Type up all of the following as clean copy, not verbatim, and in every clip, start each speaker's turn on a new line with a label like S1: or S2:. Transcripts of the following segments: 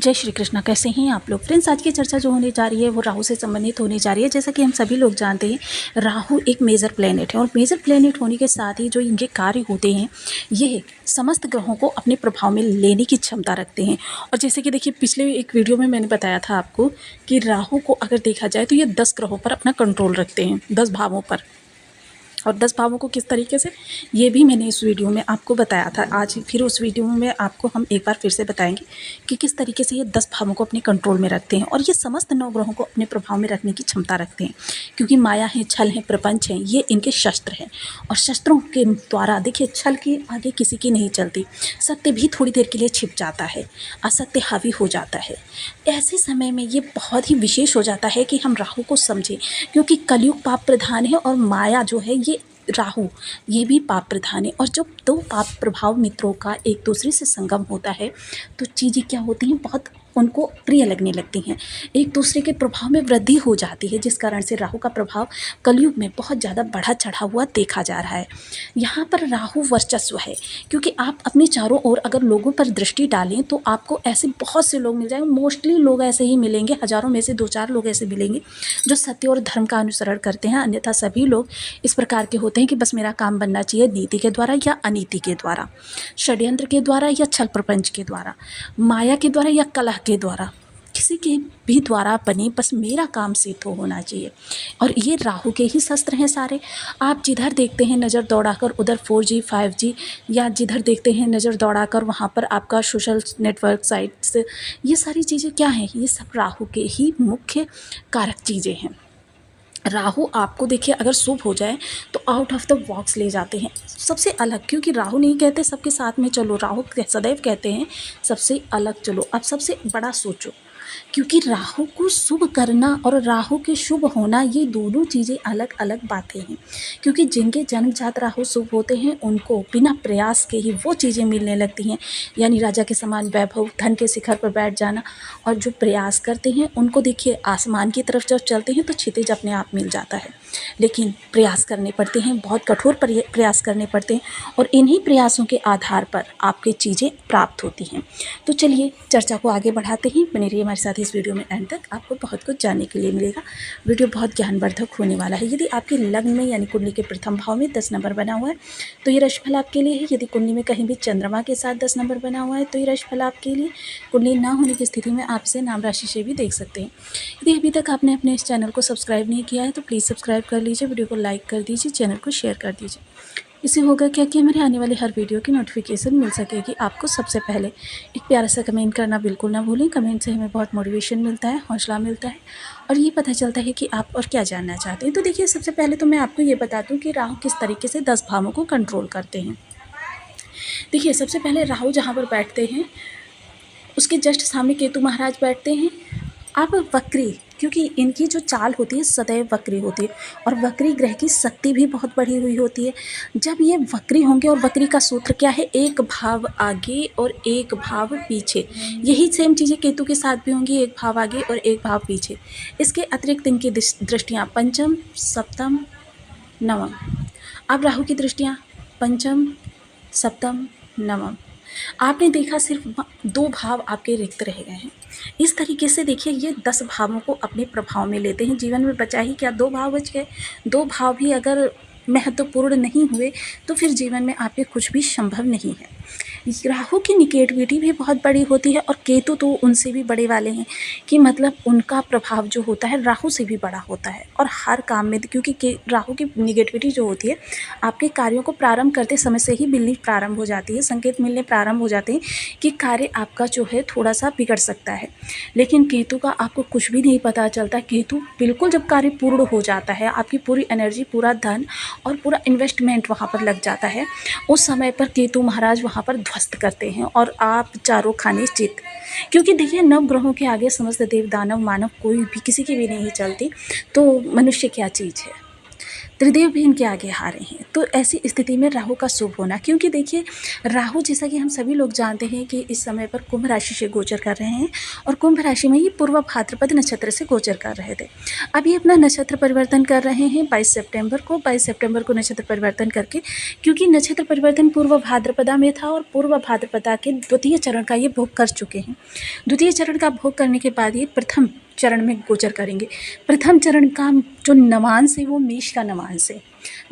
S1: जय श्री कृष्णा। कैसे हैं आप लोग फ्रेंड्स। आज की चर्चा जो होने जा रही है वो राहु से संबंधित होने जा रही है। जैसा कि हम सभी लोग जानते हैं राहु एक मेजर प्लेनेट है और मेजर प्लेनेट होने के साथ ही जो इनके कार्य होते हैं ये समस्त ग्रहों को अपने प्रभाव में लेने की क्षमता रखते हैं। और जैसे कि देखिए पिछले एक वीडियो में मैंने बताया था आपको कि राहु को अगर देखा जाए तो ये 10 ग्रहों पर अपना कंट्रोल रखते हैं, 10 भावों पर। और 10 भावों को किस तरीके से ये भी मैंने इस वीडियो में आपको बताया था। आज फिर उस वीडियो में आपको हम एक बार फिर से बताएंगे कि किस तरीके से ये 10 भावों को अपने कंट्रोल में रखते हैं और ये समस्त 9 ग्रहों को अपने प्रभाव में रखने की क्षमता रखते हैं। क्योंकि माया है, छल है, प्रपंच है, ये इनके शस्त्र हैं। और शस्त्रों के द्वारा देखिए छल के आगे किसी की नहीं चलती। सत्य भी थोड़ी देर के लिए छिप जाता है, असत्य हावी हो जाता है। ऐसे समय में ये बहुत ही विशेष हो जाता है कि हम राहु को समझें, क्योंकि कलयुग पाप प्रधान है और माया जो है ये राहु ये भी पाप प्रधान है। और जब 2 पाप प्रभाव मित्रों का एक दूसरे से संगम होता है तो चीज़ें क्या होती हैं, बहुत उनको प्रिय लगने लगती हैं, एक दूसरे के प्रभाव में वृद्धि हो जाती है, जिस कारण से राहु का प्रभाव कलयुग में बहुत ज़्यादा बढ़ा चढ़ा हुआ देखा जा रहा है। यहाँ पर राहु वर्चस्व है, क्योंकि आप अपने चारों ओर अगर लोगों पर दृष्टि डालें तो आपको ऐसे बहुत से लोग मिल जाएंगे। मोस्टली लोग ऐसे ही मिलेंगे, हज़ारों में से 2-4 लोग ऐसे मिलेंगे जो सत्य और धर्म का अनुसरण करते हैं। अन्यथा सभी लोग इस प्रकार के होते हैं कि बस मेरा काम बनना चाहिए नीति के द्वारा या अनीति के द्वारा, षड्यंत्र के द्वारा या छल प्रपंच के द्वारा, माया के द्वारा या कलह के द्वारा, किसी के भी द्वारा बने, बस मेरा काम सिद्ध होना चाहिए। और ये राहु के ही शस्त्र हैं सारे। आप जिधर देखते हैं नज़र दौड़ाकर उधर 4G 5G, या जिधर देखते हैं नज़र दौड़ाकर वहाँ पर आपका सोशल नेटवर्क साइट्स, ये सारी चीज़ें क्या हैं, ये सब राहु के ही मुख्य कारक चीज़ें हैं। राहु आपको देखिए अगर शुभ हो जाए तो आउट ऑफ द बॉक्स ले जाते हैं, सबसे अलग। क्योंकि राहु नहीं कहते सबके साथ में चलो, राहु सदैव कहते हैं सबसे अलग चलो, अब सबसे बड़ा सोचो। क्योंकि राहु को शुभ करना और राहु के शुभ होना ये दोनों चीज़ें अलग अलग बातें हैं। क्योंकि जिनके जन्मजात राहु शुभ होते हैं उनको बिना प्रयास के ही वो चीज़ें मिलने लगती हैं, यानी राजा के समान वैभव, धन के शिखर पर बैठ जाना। और जो प्रयास करते हैं उनको देखिए आसमान की तरफ जब चलते हैं तो क्षितिज अपने आप मिल जाता है। लेकिन प्रयास करने पड़ते हैं, बहुत कठोर प्रयास करने पड़ते हैं, और इन्हीं प्रयासों के आधार पर आपकी चीज़ें प्राप्त होती हैं। तो चलिए चर्चा को आगे बढ़ाते हैं, बने रहिए हमारे साथ इस वीडियो में एंड तक, आपको बहुत कुछ जानने के लिए मिलेगा। वीडियो बहुत ज्ञानवर्धक होने वाला है। यदि आपके लग्न में यानी कुंडली के प्रथम भाव में 10 नंबर बना हुआ है तो ये राशिफल आपके लिए है। यदि कुंडली में कहीं भी चंद्रमा के साथ 10 नंबर बना हुआ है तो ये राशिफल आपके लिए। कुंडली ना होने की स्थिति में आप इसे नाम राशि से भी देख सकते हैं। यदि अभी तक आपने अपने इस चैनल को सब्सक्राइब नहीं किया है तो प्लीज़ सब्सक्राइब कर लीजिए, वीडियो को लाइक कर दीजिए, चैनल को शेयर कर दीजिए। इससे होगा क्या कि हमारे आने वाले हर वीडियो की नोटिफिकेशन मिल सकेगी आपको सबसे पहले। एक प्यारा सा कमेंट करना बिल्कुल ना भूलें, कमेंट से हमें बहुत मोटिवेशन मिलता है, हौसला मिलता है, और ये पता चलता है कि आप और क्या जानना चाहते हैं। तो देखिए सबसे पहले तो मैं आपको ये बता दूँ कि राहु किस तरीके से 10 भावों को कंट्रोल करते हैं। देखिए सबसे पहले राहु जहाँ पर बैठते हैं उसके जस्ट सामने केतु महाराज बैठते हैं। अब वक्री, क्योंकि इनकी जो चाल होती है सदैव वक्री होती है, और वक्री ग्रह की शक्ति भी बहुत बढ़ी हुई होती है। जब ये वक्री होंगे, और वक्री का सूत्र क्या है, एक भाव आगे और एक भाव पीछे। यही सेम चीज़ें केतु के साथ भी होंगी, एक भाव आगे और एक भाव पीछे। इसके अतिरिक्त इनकी दृष्टियाँ पंचम, सप्तम, नवम। अब राहु की दृष्टियाँ पंचम, सप्तम, नवम। आपने देखा सिर्फ 2 भाव आपके रिक्त रह गए हैं। इस तरीके से देखिए ये 10 भावों को अपने प्रभाव में लेते हैं। जीवन में बचा ही क्या, 2 भाव बच गए। 2 भाव भी अगर महत्वपूर्ण नहीं हुए तो फिर जीवन में आपके कुछ भी संभव नहीं है। राहु की निगेटिविटी भी बहुत बड़ी होती है, और केतु तो उनसे भी बड़े वाले हैं कि मतलब उनका प्रभाव जो होता है राहु से भी बड़ा होता है। और हर काम में, क्योंकि राहु की निगेटिविटी जो होती है आपके कार्यों को प्रारंभ करते समय से ही मिलनी प्रारंभ हो जाती है, संकेत मिलने प्रारंभ हो जाते हैं कि कार्य आपका जो है थोड़ा सा बिगड़ सकता है। लेकिन केतु का आपको कुछ भी नहीं पता चलता। केतु बिल्कुल जब कार्य पूर्ण हो जाता है, आपकी पूरी एनर्जी, पूरा धन और पूरा इन्वेस्टमेंट वहाँ पर लग जाता है, उस समय पर केतु महाराज वहाँ पर ध्वस्त करते हैं और आप चारों खाने चित। क्योंकि देखिए 9 ग्रहों के आगे समस्त देव दानव मानव कोई भी किसी की भी नहीं चलती, तो मनुष्य क्या चीज़ है। त्रिदेव भी इनके आगे हारे हैं। तो ऐसी स्थिति में राहु का शुभ होना, क्योंकि देखिए राहु जैसा कि हम सभी लोग जानते हैं कि इस समय पर कुंभ राशि से गोचर कर रहे हैं और कुंभ राशि में ये पूर्व भाद्रपद नक्षत्र से गोचर कर रहे थे। अब ये अपना नक्षत्र परिवर्तन कर रहे हैं 22 सितंबर को नक्षत्र परिवर्तन करके, क्योंकि नक्षत्र परिवर्तन पूर्व भाद्रपदा में था और पूर्व भाद्रपदा के द्वितीय चरण का ये भोग कर चुके हैं। द्वितीय चरण का भोग करने के बाद ये प्रथम चरण में गोचर करेंगे। प्रथम चरण का जो नवांश है वो मेष का नवांश है।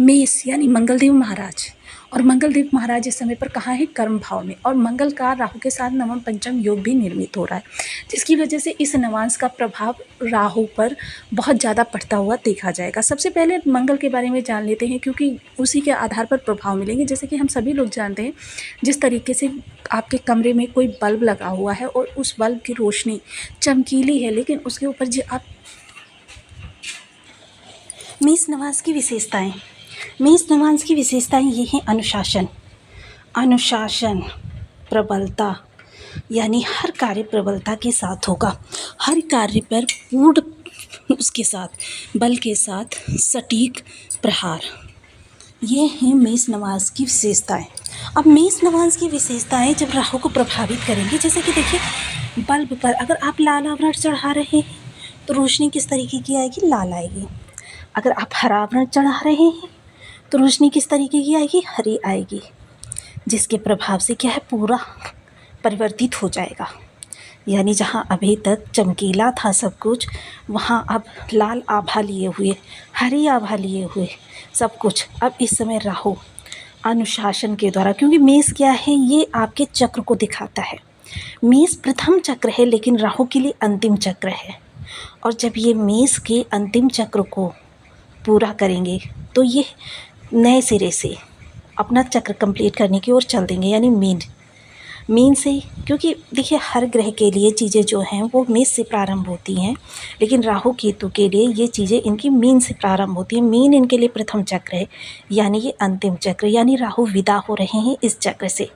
S1: मेष यानी मंगलदेव महाराज, और मंगलदेव महाराज इस समय पर कहाँ है? कर्म भाव में, और मंगल का राहु के साथ नवम पंचम योग भी निर्मित हो रहा है, जिसकी वजह से इस नवांश का प्रभाव राहु पर बहुत ज़्यादा पड़ता हुआ देखा जाएगा। सबसे पहले मंगल के बारे में जान लेते हैं, क्योंकि उसी के आधार पर प्रभाव मिलेंगे। जैसे कि हम सभी लोग जानते हैं, जिस तरीके से आपके कमरे में कोई बल्ब लगा हुआ है और उस बल्ब की रोशनी चमकीली है, लेकिन उसके ऊपर जो आप मेष नवांश की विशेषताएं, मेष नवांश की विशेषताएं ये हैं अनुशासन, प्रबलता, यानी हर कार्य प्रबलता के साथ होगा, हर कार्य पर पूर्ण उसके साथ बल के साथ सटीक प्रहार, ये हैं मेष नवांश की विशेषताएं। अब मेष नवांश की विशेषताएं जब राहु को प्रभावित करेंगी, जैसे कि देखिए बल्ब पर अगर आप लाल आवरण चढ़ा रहे हैं तो रोशनी किस तरीके की आएगी? लाल आएगी। अगर आप हरा आवरण चढ़ा रहे हैं तो रोशनी किस तरीके की आएगी? हरी आएगी, जिसके प्रभाव से क्या है? पूरा परिवर्तित हो जाएगा। यानी जहाँ अभी तक चमकीला था सब कुछ, वहाँ अब लाल आभा लिए हुए, हरी आभा लिए हुए सब कुछ अब इस समय राहु अनुशासन के द्वारा, क्योंकि मेष क्या है? ये आपके चक्र को दिखाता है। मेष प्रथम चक्र है, लेकिन राहु के लिए अंतिम चक्र है। और जब ये मेष के अंतिम चक्र को पूरा करेंगे तो ये नए सिरे से अपना चक्र कंप्लीट करने की ओर चल देंगे, यानी मीन से, क्योंकि देखिए हर ग्रह के लिए चीज़ें जो हैं वो मेष से प्रारंभ होती हैं, लेकिन राहु केतु के लिए ये चीज़ें इनकी मीन से प्रारंभ होती हैं। मीन इनके लिए प्रथम चक्र है, यानी ये अंतिम चक्र, यानी राहु विदा हो रहे हैं इस चक्र से,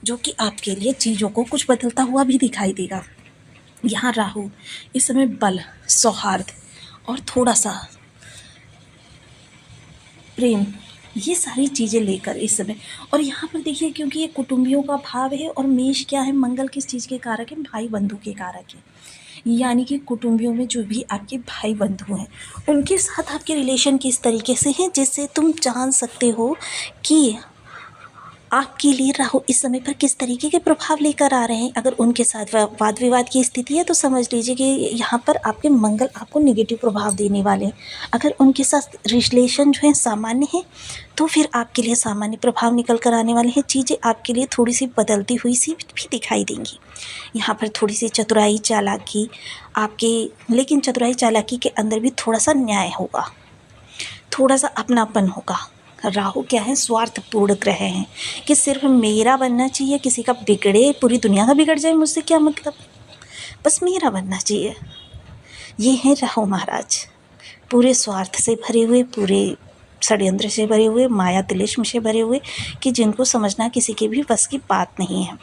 S1: जो कि आपके लिए चीज़ों को कुछ बदलता हुआ भी दिखाई देगा। यहाँ राहु इस समय बल, सौहार्द और थोड़ा सा प्रेम, ये सारी चीज़ें लेकर इस समय, और यहाँ पर देखिए क्योंकि ये कुटुंबियों का भाव है और मेष क्या है? मंगल किस चीज़ के कारक है? भाई बंधु के कारक है। यानी कि कुटुंबियों में जो भी आपके भाई बंधु हैं उनके साथ आपके रिलेशन किस तरीके से हैं, जिससे तुम जान सकते हो कि आपके लिए राहु इस समय पर किस तरीके के प्रभाव लेकर आ रहे हैं। अगर उनके साथ वाद विवाद की स्थिति है तो समझ लीजिए कि यहाँ पर आपके मंगल आपको नेगेटिव प्रभाव देने वाले हैं। अगर उनके साथ रिलेशन जो है सामान्य है तो फिर आपके लिए सामान्य प्रभाव निकल कर आने वाले हैं। चीज़ें आपके लिए थोड़ी सी बदलती हुई सी भी दिखाई देंगी। यहाँ पर थोड़ी सी चतुराई चालाकी आपके, लेकिन चतुराई चालाकी के अंदर भी थोड़ा सा न्याय होगा, थोड़ा सा अपनापन होगा। राहु क्या है? स्वार्थपूर्ण ग्रह हैं कि सिर्फ मेरा बनना चाहिए, किसी का बिगड़े, पूरी दुनिया का बिगड़ जाए मुझसे क्या मतलब, बस मेरा बनना चाहिए। ये हैं राहु महाराज, पूरे स्वार्थ से भरे हुए, पूरे षड्यंत्र से भरे हुए, माया तिलिस्म से भरे हुए, कि जिनको समझना किसी के भी बस की बात नहीं है।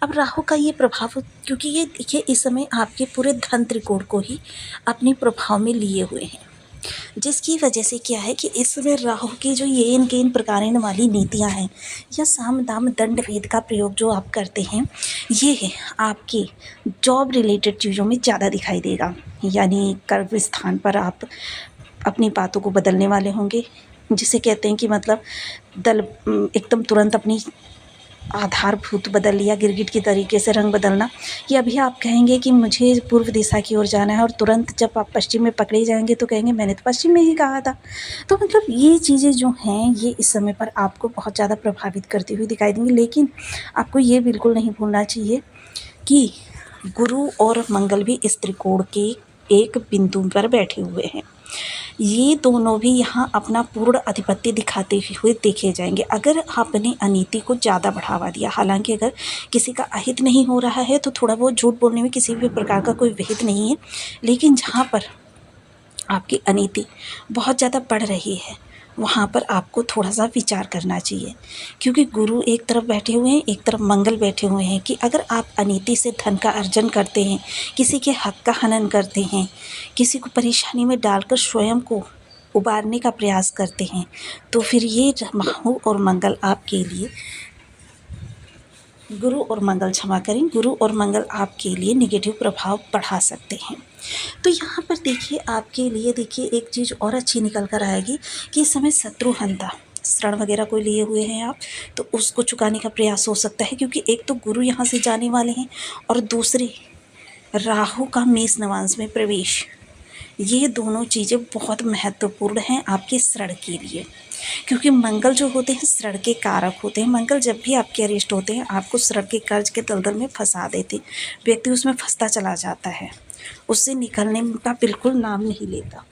S1: अब राहु का ये प्रभाव, क्योंकि ये देखिए इस समय आपके पूरे धन त्रिकोण को ही अपने प्रभाव में लिए हुए हैं, जिसकी वजह से क्या है कि इस समय राहु की जो ये इनके इन प्रकार वाली नीतियां हैं या साम दाम दंड भेद का प्रयोग जो आप करते हैं, ये है आपकी जॉब रिलेटेड चीज़ों में ज़्यादा दिखाई देगा। यानी कर्म स्थान पर आप अपनी बातों को बदलने वाले होंगे, जिसे कहते हैं कि मतलब एकदम तुरंत अपनी आधारभूत बदल लिया, गिरगिट की तरीके से रंग बदलना। ये अभी आप कहेंगे कि मुझे पूर्व दिशा की ओर जाना है और तुरंत जब आप पश्चिम में पकड़े जाएंगे तो कहेंगे मैंने तो पश्चिम में ही कहा था। तो मतलब ये चीज़ें जो हैं ये इस समय पर आपको बहुत ज़्यादा प्रभावित करती हुई दिखाई देंगी। लेकिन आपको ये बिल्कुल नहीं भूलना चाहिए कि गुरु और मंगल भी इस त्रिकोण के एक बिंदु पर बैठे हुए हैं। ये दोनों भी यहाँ अपना पूर्ण आधिपत्य दिखाते हुए देखे जाएंगे। अगर आपने अनीति को ज़्यादा बढ़ावा दिया, हालांकि अगर किसी का अहित नहीं हो रहा है तो थोड़ा बहुत झूठ बोलने में किसी भी प्रकार का कोई विहित नहीं है, लेकिन जहाँ पर आपकी अनीति बहुत ज़्यादा बढ़ रही है वहाँ पर आपको थोड़ा सा विचार करना चाहिए, क्योंकि गुरु एक तरफ बैठे हुए हैं, एक तरफ मंगल बैठे हुए हैं। कि अगर आप अनीति से धन का अर्जन करते हैं, किसी के हक का हनन करते हैं, किसी को परेशानी में डालकर स्वयं को उबारने का प्रयास करते हैं तो फिर ये राहु और मंगल आपके लिए गुरु और मंगल क्षमा करें, गुरु और मंगल आपके लिए नेगेटिव प्रभाव बढ़ा सकते हैं। तो यहाँ पर देखिए आपके लिए देखिए एक चीज़ और अच्छी निकल कर आएगी कि इस समय शत्रुहंता ऋण वगैरह कोई लिए हुए हैं आप तो उसको चुकाने का प्रयास हो सकता है, क्योंकि एक तो गुरु यहाँ से जाने वाले हैं और दूसरे राहु का मेष नवांश में प्रवेश, ये दोनों चीज़ें बहुत महत्वपूर्ण हैं आपके ऋण के लिए, क्योंकि मंगल जो होते हैं ऋण के कारक होते हैं। मंगल जब भी आपके अरेस्ट होते हैं आपको ऋण के कर्ज के दलदल में फंसा देते, व्यक्ति उसमें फंसता चला जाता है, उससे निकलने का बिल्कुल नाम नहीं लेता।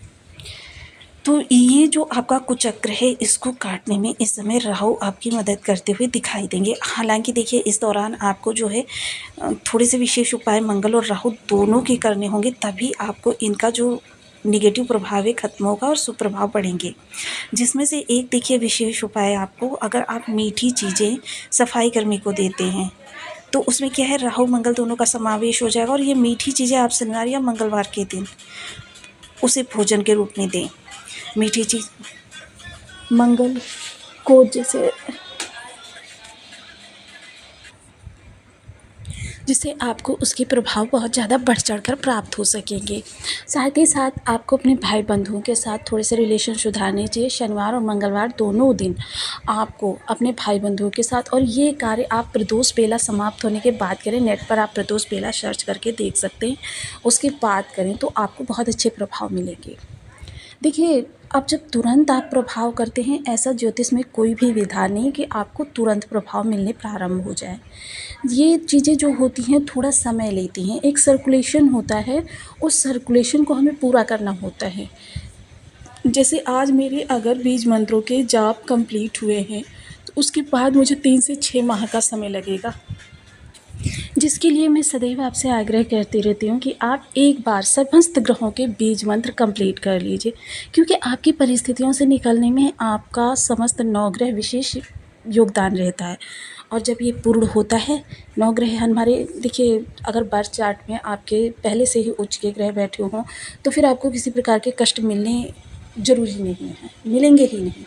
S1: तो ये जो आपका कुचक्र है इसको काटने में इस समय राहु आपकी मदद करते हुए दिखाई देंगे। हालांकि देखिए इस दौरान आपको जो है थोड़े से विशेष उपाय मंगल और राहु दोनों के करने होंगे, तभी आपको इनका जो नेगेटिव प्रभाव है खत्म होगा और सुप्रभाव बढ़ेंगे। जिसमें से एक देखिए विशेष उपाय आपको, अगर आप मीठी चीज़ें सफाई कर्मी को देते हैं तो उसमें क्या है राहु मंगल दोनों का समावेश हो जाएगा, और ये मीठी चीज़ें आप शनिवार या मंगलवार के दिन उसे भोजन के रूप में दें। मीठी चीज़ मंगल को जैसे जिससे आपको उसके प्रभाव बहुत ज़्यादा बढ़ चढ़कर प्राप्त हो सकेंगे। साथ ही साथ आपको अपने भाई बंधुओं के साथ थोड़े से रिलेशन सुधारने चाहिए। शनिवार और मंगलवार दोनों दिन आपको अपने भाई बंधुओं के साथ, और ये कार्य आप प्रदोष बेला समाप्त होने के बाद करें। नेट पर आप प्रदोष बेला सर्च करके देख सकते हैं, उसके बाद करें तो आपको बहुत अच्छे प्रभाव मिलेंगे। देखिए अब जब तुरंत आप प्रभाव करते हैं, ऐसा ज्योतिष में कोई भी विधान नहीं कि आपको तुरंत प्रभाव मिलने प्रारंभ हो जाए। ये चीज़ें जो होती हैं थोड़ा समय लेती हैं, एक सर्कुलेशन होता है, उस सर्कुलेशन को हमें पूरा करना होता है। जैसे आज मेरे अगर बीज मंत्रों के जाप कंप्लीट हुए हैं तो उसके बाद मुझे 3 से 6 माह का समय लगेगा, जिसके लिए मैं सदैव आपसे आग्रह करती रहती हूँ कि आप एक बार समस्त ग्रहों के बीज मंत्र कंप्लीट कर लीजिए, क्योंकि आपकी परिस्थितियों से निकलने में आपका समस्त 9 ग्रह विशेष योगदान रहता है। और जब ये पूर्ण होता है 9 ग्रह हमारे, देखिए अगर बर्थ चार्ट में आपके पहले से ही उच्च के ग्रह बैठे हों तो फिर आपको किसी प्रकार के कष्ट मिलने ज़रूरी नहीं है, मिलेंगे ही नहीं।